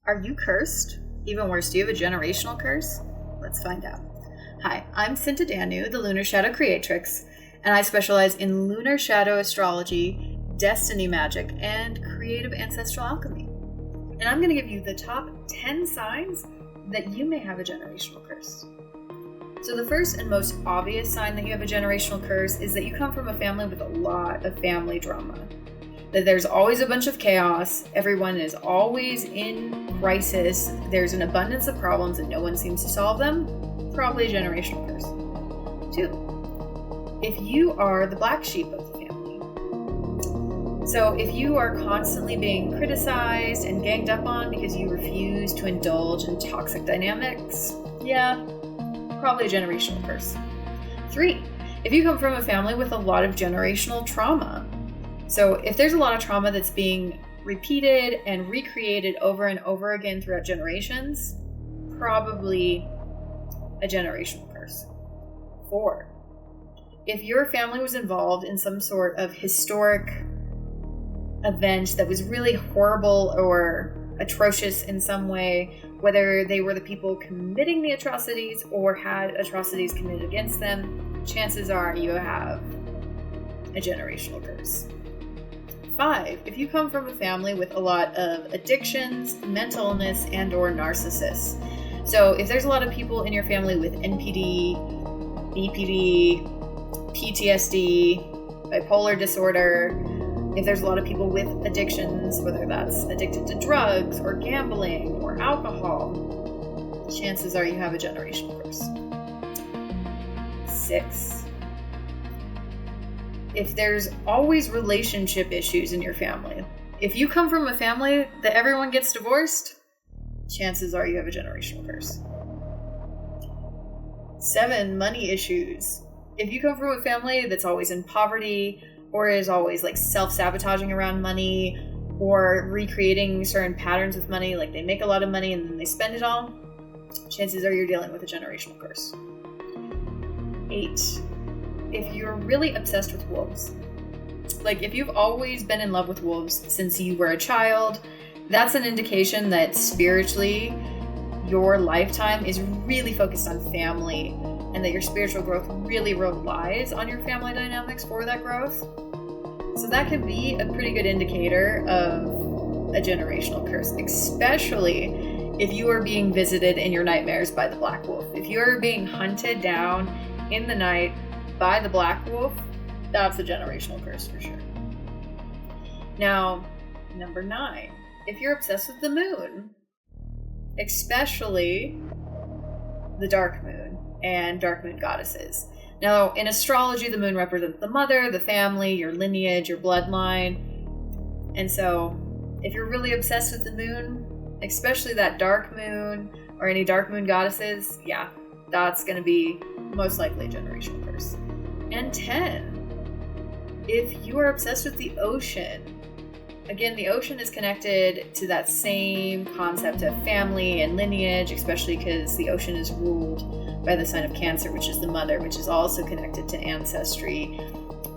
Are you cursed? Even worse, do you have a generational curse? Let's find out. Hi, I'm Cinta Danu, the Lunar Shadow Creatrix, and I specialize in lunar shadow astrology, destiny magic, and creative ancestral alchemy. And I'm going to give you the top 10 signs that you may have a generational curse. So the first and most obvious sign that you have a generational curse is that you come from a family with a lot of family drama. That there's always a bunch of chaos, everyone is always in crisis, there's an abundance of problems and no one seems to solve them. Probably a generational curse. 2, if you are the black sheep of the family. So if you are constantly being criticized and ganged up on because you refuse to indulge in toxic dynamics, yeah, probably a generational curse. 3, if you come from a family with a lot of generational trauma. So if there's a lot of trauma that's being repeated and recreated over and over again throughout generations, probably a generational curse. 4, if your family was involved in some sort of historic event that was really horrible or atrocious in some way, whether they were the people committing the atrocities or had atrocities committed against them, chances are you have a generational curse. 5, if you come from a family with a lot of addictions, mental illness, and or narcissists. So if there's a lot of people in your family with NPD, BPD, PTSD, bipolar disorder, if there's a lot of people with addictions, whether that's addicted to drugs or gambling or alcohol, chances are you have a generational curse. 6, if there's always relationship issues in your family. If you come from a family that everyone gets divorced, chances are you have a generational curse. 7, money issues. If you come from a family that's always in poverty or is always like self-sabotaging around money or recreating certain patterns with money, like they make a lot of money and then they spend it all, chances are you're dealing with a generational curse. 8, if you're really obsessed with wolves. Like if you've always been in love with wolves since you were a child, that's an indication that spiritually your lifetime is really focused on family and that your spiritual growth really relies on your family dynamics for that growth. So that could be a pretty good indicator of a generational curse, especially if you are being visited in your nightmares by the black wolf. If you are being hunted down in the night by the black wolf, that's a generational curse for sure. Now, number 9, if you're obsessed with the moon, especially the dark moon and dark moon goddesses. Now, in astrology, the moon represents the mother, the family, your lineage, your bloodline. And so, if you're really obsessed with the moon, especially that dark moon or any dark moon goddesses, yeah, that's going to be most likely a generational curse. And 10, if you are obsessed with the ocean. Again, the ocean is connected to that same concept of family and lineage, especially because the ocean is ruled by the sign of Cancer, which is the mother, which is also connected to ancestry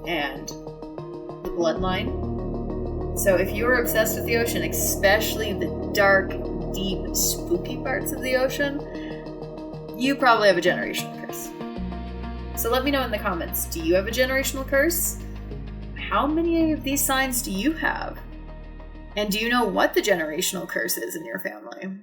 and the bloodline. So if you are obsessed with the ocean, especially the dark, deep, spooky parts of the ocean, you probably have a generational curse. So let me know in the comments, do you have a generational curse? How many of these signs do you have? And do you know what the generational curse is in your family?